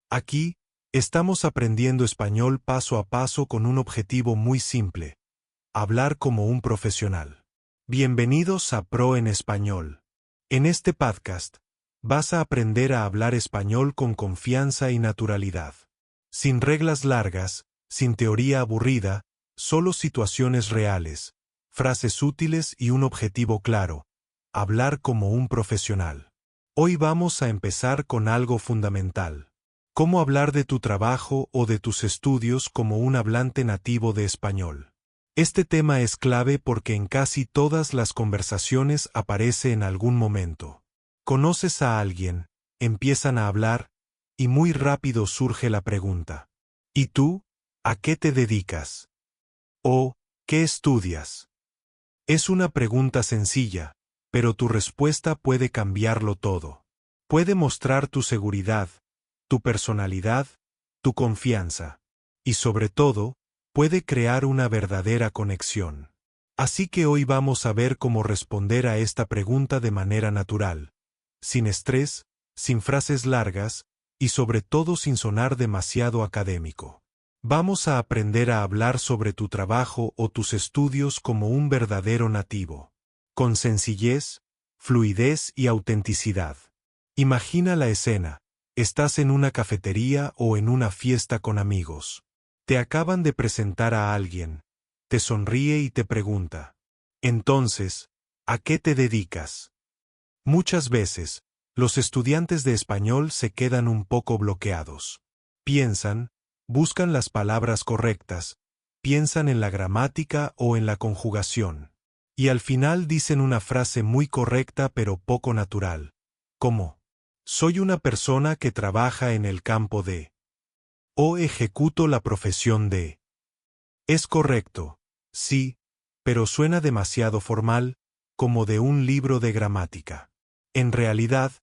Aquí, estamos aprendiendo español paso a paso con un objetivo muy simple: hablar como un profesional. Bienvenidos a Pro en Español. En este podcast, vas a aprender a hablar español con confianza y naturalidad. Sin reglas largas, sin teoría aburrida, solo situaciones reales, frases útiles y un objetivo claro: hablar como un profesional. Hoy vamos a empezar con algo fundamental: cómo hablar de tu trabajo o de tus estudios como un hablante nativo de español. Este tema es clave porque en casi todas las conversaciones aparece en algún momento. Conoces a alguien, empiezan a hablar, y muy rápido surge la pregunta: ¿y tú? ¿A qué te dedicas? ¿O qué estudias? Es una pregunta sencilla, pero tu respuesta puede cambiarlo todo. Puede mostrar tu seguridad, tu personalidad, tu confianza. Y sobre todo, puede crear una verdadera conexión. Así que hoy vamos a ver cómo responder a esta pregunta de manera natural, sin estrés, sin frases largas, y sobre todo sin sonar demasiado académico. Vamos a aprender a hablar sobre tu trabajo o tus estudios como un verdadero nativo, con sencillez, fluidez y autenticidad. Imagina la escena: estás en una cafetería o en una fiesta con amigos. Te acaban de presentar a alguien, te sonríe y te pregunta: entonces, ¿a qué te dedicas? Muchas veces, los estudiantes de español se quedan un poco bloqueados. Piensan, buscan las palabras correctas, piensan en la gramática o en la conjugación. Y al final dicen una frase muy correcta pero poco natural, como: soy una persona que trabaja en el campo de, o ejecuto la profesión de. Es correcto, sí, pero suena demasiado formal, como de un libro de gramática. En realidad,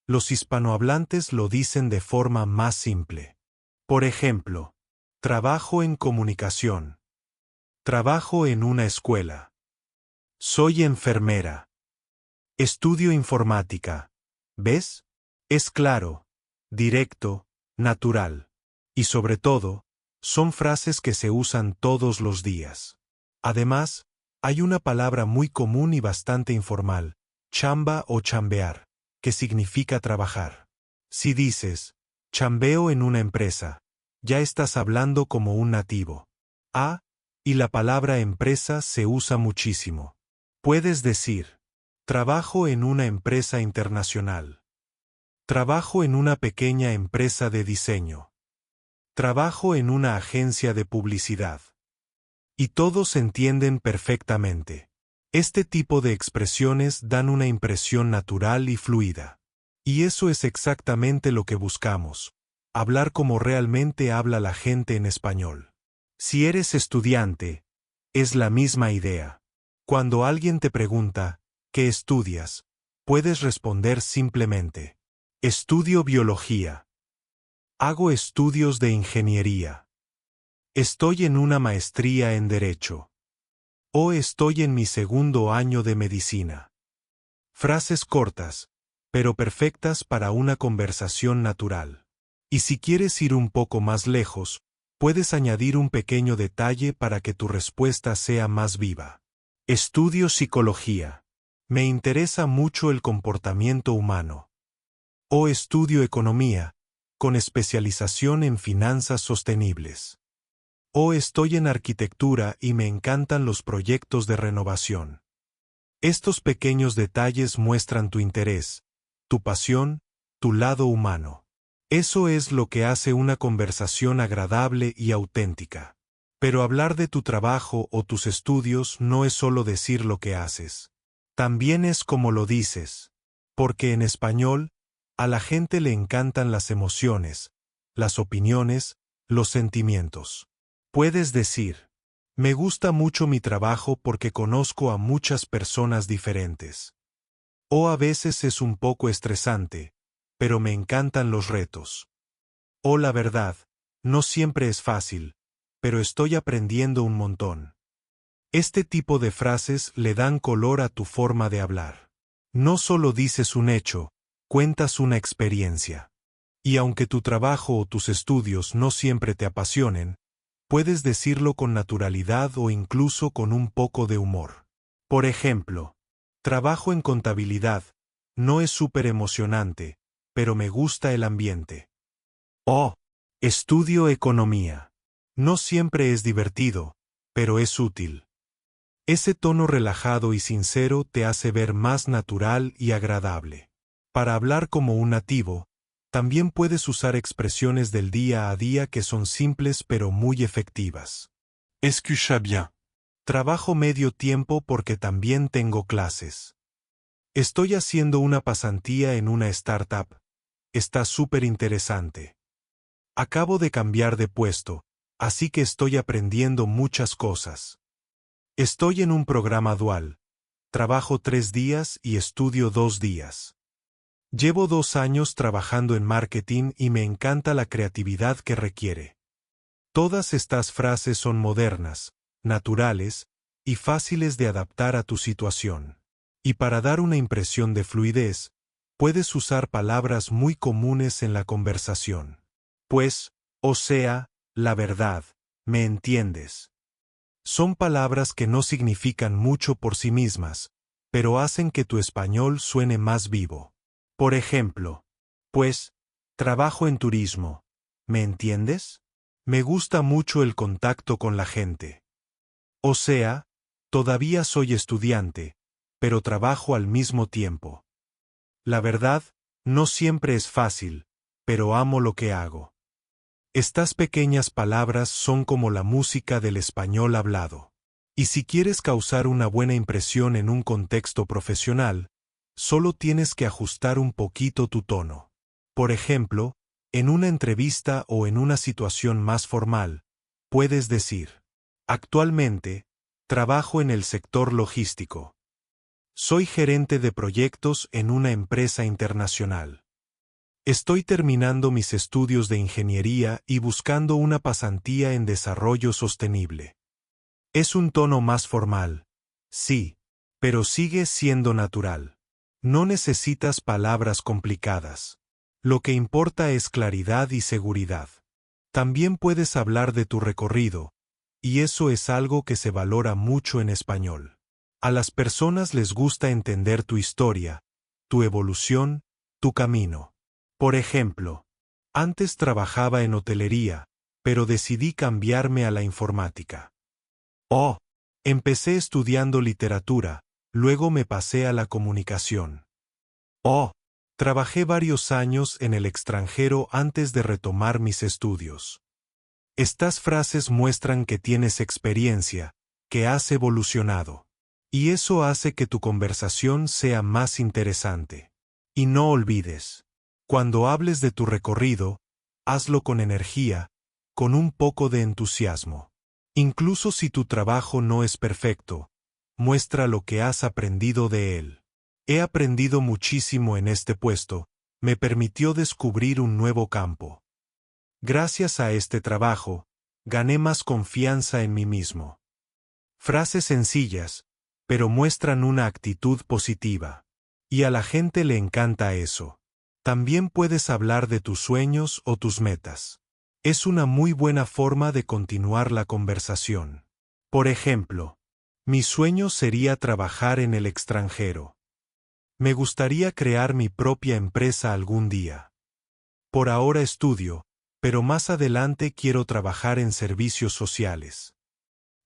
los hispanohablantes lo dicen de forma más simple. Por ejemplo, trabajo en comunicación. Trabajo en una escuela. Soy enfermera. Estudio informática. ¿Ves? Es claro, directo, natural. Y sobre todo, son frases que se usan todos los días. Además, hay una palabra muy común y bastante informal: chamba o chambear, que significa trabajar. Si dices, chambeo en una empresa, ya estás hablando como un nativo. Y la palabra empresa se usa muchísimo. Puedes decir, trabajo en una empresa internacional. Trabajo en una pequeña empresa de diseño. Trabajo en una agencia de publicidad. Y todos se entienden perfectamente. Este tipo de expresiones dan una impresión natural y fluida. Y eso es exactamente lo que buscamos: hablar como realmente habla la gente en español. Si eres estudiante, es la misma idea. Cuando alguien te pregunta, ¿qué estudias?, puedes responder simplemente: estudio biología. Hago estudios de ingeniería. Estoy en una maestría en Derecho. O estoy en mi segundo año de medicina. Frases cortas, pero perfectas para una conversación natural. Y si quieres ir un poco más lejos, puedes añadir un pequeño detalle para que tu respuesta sea más viva. Estudio psicología. Me interesa mucho el comportamiento humano. O estudio economía, con especialización en finanzas sostenibles. O estoy en arquitectura y me encantan los proyectos de renovación. Estos pequeños detalles muestran tu interés, tu pasión, tu lado humano. Eso es lo que hace una conversación agradable y auténtica. Pero hablar de tu trabajo o tus estudios no es solo decir lo que haces. También es cómo lo dices. Porque en español, a la gente le encantan las emociones, las opiniones, los sentimientos. Puedes decir: me gusta mucho mi trabajo porque conozco a muchas personas diferentes. O a veces es un poco estresante, pero me encantan los retos. O la verdad, no siempre es fácil, pero estoy aprendiendo un montón. Este tipo de frases le dan color a tu forma de hablar. No solo dices un hecho, cuentas una experiencia. Y aunque tu trabajo o tus estudios no siempre te apasionen, puedes decirlo con naturalidad o incluso con un poco de humor. Por ejemplo, trabajo en contabilidad, no es súper emocionante, pero me gusta el ambiente. O, estudio economía. No siempre es divertido, pero es útil. Ese tono relajado y sincero te hace ver más natural y agradable. Para hablar como un nativo, también puedes usar expresiones del día a día que son simples pero muy efectivas. Escucha bien. Trabajo medio tiempo porque también tengo clases. Estoy haciendo una pasantía en una startup. Está súper interesante. Acabo de cambiar de puesto, así que estoy aprendiendo muchas cosas. Estoy en un programa dual. Trabajo 3 días y estudio 2 días. Llevo 2 años trabajando en marketing y me encanta la creatividad que requiere. Todas estas frases son modernas, naturales y fáciles de adaptar a tu situación. Y para dar una impresión de fluidez, puedes usar palabras muy comunes en la conversación. Pues, o sea, la verdad, ¿me entiendes? Son palabras que no significan mucho por sí mismas, pero hacen que tu español suene más vivo. Por ejemplo, pues, trabajo en turismo, ¿me entiendes? Me gusta mucho el contacto con la gente. O sea, todavía soy estudiante, pero trabajo al mismo tiempo. La verdad, no siempre es fácil, pero amo lo que hago. Estas pequeñas palabras son como la música del español hablado. Y si quieres causar una buena impresión en un contexto profesional, solo tienes que ajustar un poquito tu tono. Por ejemplo, en una entrevista o en una situación más formal, puedes decir: actualmente, trabajo en el sector logístico. Soy gerente de proyectos en una empresa internacional. Estoy terminando mis estudios de ingeniería y buscando una pasantía en desarrollo sostenible. Es un tono más formal, sí, pero sigue siendo natural. No necesitas palabras complicadas. Lo que importa es claridad y seguridad. También puedes hablar de tu recorrido, y eso es algo que se valora mucho en español. A las personas les gusta entender tu historia, tu evolución, tu camino. Por ejemplo, antes trabajaba en hotelería, pero decidí cambiarme a la informática. Oh, empecé estudiando literatura, luego me pasé a la comunicación. Oh, trabajé varios años en el extranjero antes de retomar mis estudios. Estas frases muestran que tienes experiencia, que has evolucionado. Y eso hace que tu conversación sea más interesante. Y no olvides, cuando hables de tu recorrido, hazlo con energía, con un poco de entusiasmo. Incluso si tu trabajo no es perfecto, muestra lo que has aprendido de él. He aprendido muchísimo en este puesto, me permitió descubrir un nuevo campo. Gracias a este trabajo, gané más confianza en mí mismo. Frases sencillas, pero muestran una actitud positiva. Y a la gente le encanta eso. También puedes hablar de tus sueños o tus metas. Es una muy buena forma de continuar la conversación. Por ejemplo, mi sueño sería trabajar en el extranjero. Me gustaría crear mi propia empresa algún día. Por ahora estudio, pero más adelante quiero trabajar en servicios sociales.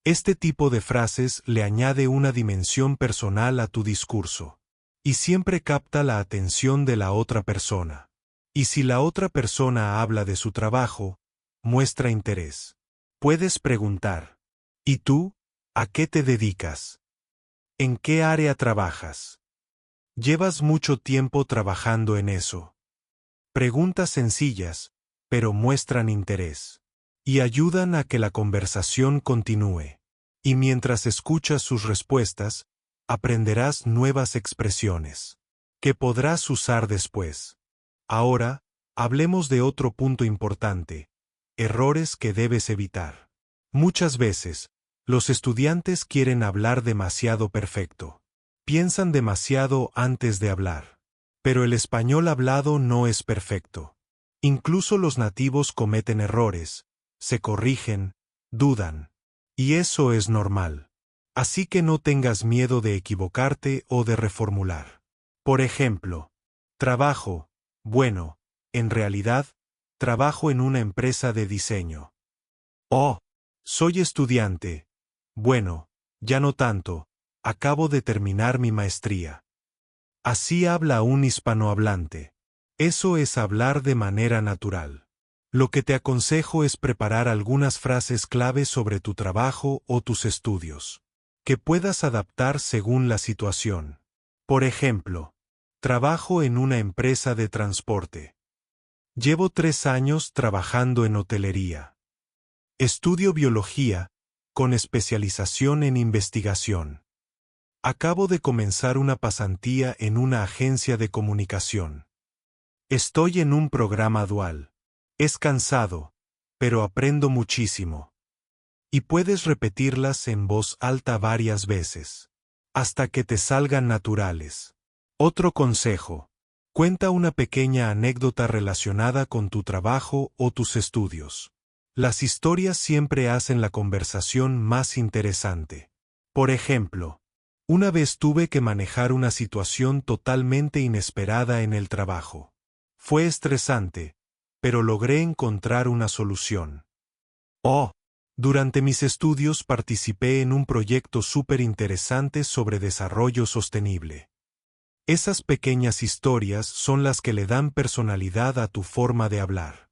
Este tipo de frases le añade una dimensión personal a tu discurso. Y siempre capta la atención de la otra persona. Y si la otra persona habla de su trabajo, muestra interés. Puedes preguntar: ¿y tú? ¿A qué te dedicas? ¿En qué área trabajas? ¿Llevas mucho tiempo trabajando en eso? Preguntas sencillas, pero muestran interés. Y ayudan a que la conversación continúe. Y mientras escuchas sus respuestas, aprenderás nuevas expresiones que podrás usar después. Ahora, hablemos de otro punto importante: errores que debes evitar. Muchas veces, los estudiantes quieren hablar demasiado perfecto. Piensan demasiado antes de hablar. Pero el español hablado no es perfecto. Incluso los nativos cometen errores, se corrigen, dudan. Y eso es normal. Así que no tengas miedo de equivocarte o de reformular. Por ejemplo, trabajo, bueno, en realidad, trabajo en una empresa de diseño. Oh, soy estudiante. Bueno, ya no tanto, acabo de terminar mi maestría. Así habla un hispanohablante. Eso es hablar de manera natural. Lo que te aconsejo es preparar algunas frases clave sobre tu trabajo o tus estudios, que puedas adaptar según la situación. Por ejemplo, trabajo en una empresa de transporte. Llevo 3 años trabajando en hotelería. Estudio biología, con especialización en investigación. Acabo de comenzar una pasantía en una agencia de comunicación. Estoy en un programa dual. Es cansado, pero aprendo muchísimo. Y puedes repetirlas en voz alta varias veces, hasta que te salgan naturales. Otro consejo. Cuenta una pequeña anécdota relacionada con tu trabajo o tus estudios. Las historias siempre hacen la conversación más interesante. Por ejemplo, una vez tuve que manejar una situación totalmente inesperada en el trabajo. Fue estresante, pero logré encontrar una solución. Oh, durante mis estudios participé en un proyecto súper interesante sobre desarrollo sostenible. Esas pequeñas historias son las que le dan personalidad a tu forma de hablar.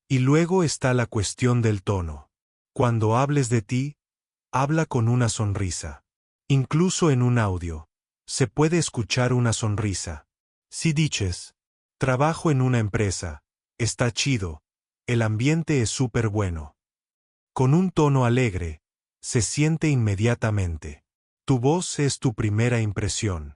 Y luego está la cuestión del tono. Cuando hables de ti, habla con una sonrisa. Incluso en un audio, se puede escuchar una sonrisa. Si dices, trabajo en una empresa, está chido, el ambiente es súper bueno. Con un tono alegre, se siente inmediatamente. Tu voz es tu primera impresión.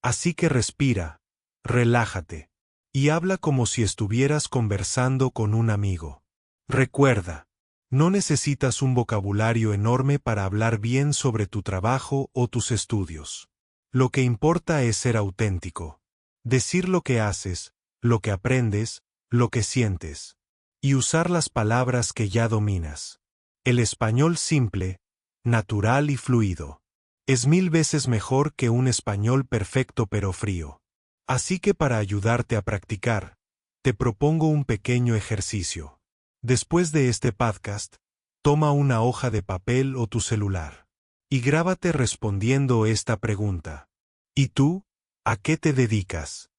Así que respira, relájate, y habla como si estuvieras conversando con un amigo. Recuerda, no necesitas un vocabulario enorme para hablar bien sobre tu trabajo o tus estudios. Lo que importa es ser auténtico. Decir lo que haces, lo que aprendes, lo que sientes. Y usar las palabras que ya dominas. El español simple, natural y fluido. Es 1000 veces mejor que un español perfecto pero frío. Así que para ayudarte a practicar, te propongo un pequeño ejercicio. Después de este podcast, toma una hoja de papel o tu celular. Y grábate respondiendo esta pregunta. ¿Y tú? ¿A qué te dedicas?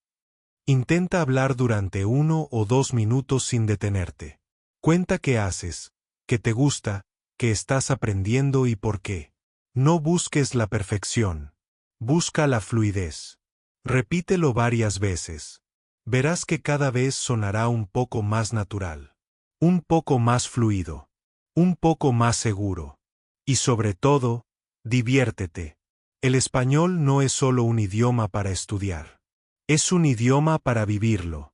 Intenta hablar durante 1 o 2 minutos sin detenerte. Cuenta qué haces, qué te gusta, qué estás aprendiendo y por qué. No busques la perfección. Busca la fluidez. Repítelo varias veces. Verás que cada vez sonará un poco más natural. Un poco más fluido. Un poco más seguro. Y sobre todo, diviértete. El español no es solo un idioma para estudiar. Es un idioma para vivirlo.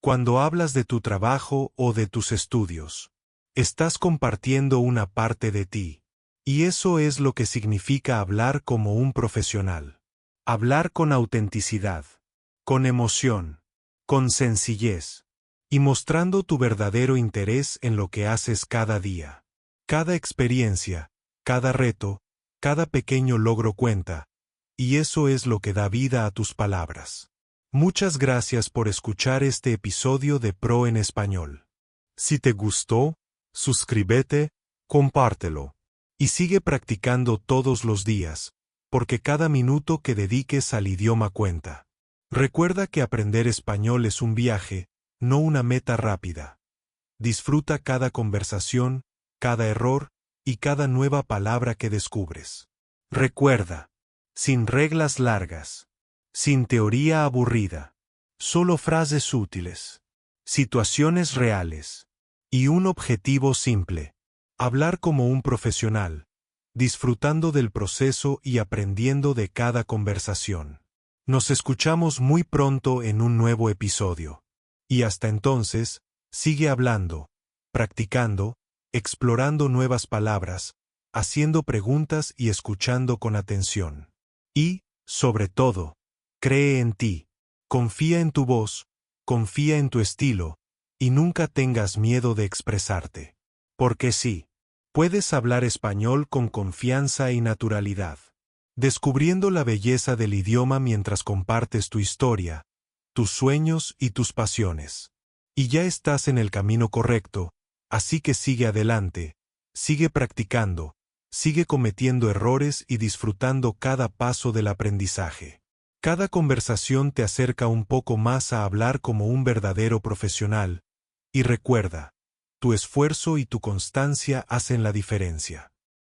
Cuando hablas de tu trabajo o de tus estudios, estás compartiendo una parte de ti. Y eso es lo que significa hablar como un profesional. Hablar con autenticidad, con emoción, con sencillez, y mostrando tu verdadero interés en lo que haces cada día. Cada experiencia, cada reto, cada pequeño logro cuenta, y eso es lo que da vida a tus palabras. Muchas gracias por escuchar este episodio de Pro en Español. Si te gustó, suscríbete, compártelo. Y sigue practicando todos los días, porque cada minuto que dediques al idioma cuenta. Recuerda que aprender español es un viaje, no una meta rápida. Disfruta cada conversación, cada error y cada nueva palabra que descubres. Recuerda, sin reglas largas, sin teoría aburrida, solo frases útiles, situaciones reales y un objetivo simple. Hablar como un profesional, disfrutando del proceso y aprendiendo de cada conversación. Nos escuchamos muy pronto en un nuevo episodio. Y hasta entonces, sigue hablando, practicando, explorando nuevas palabras, haciendo preguntas y escuchando con atención. Y, sobre todo, cree en ti. Confía en tu voz, confía en tu estilo, Y nunca tengas miedo de expresarte. Porque sí, puedes hablar español con confianza y naturalidad, descubriendo la belleza del idioma mientras compartes tu historia, tus sueños y tus pasiones. Y ya estás en el camino correcto, así que sigue adelante, sigue practicando, sigue cometiendo errores y disfrutando cada paso del aprendizaje. Cada conversación te acerca un poco más a hablar como un verdadero profesional, y recuerda, tu esfuerzo y tu constancia hacen la diferencia.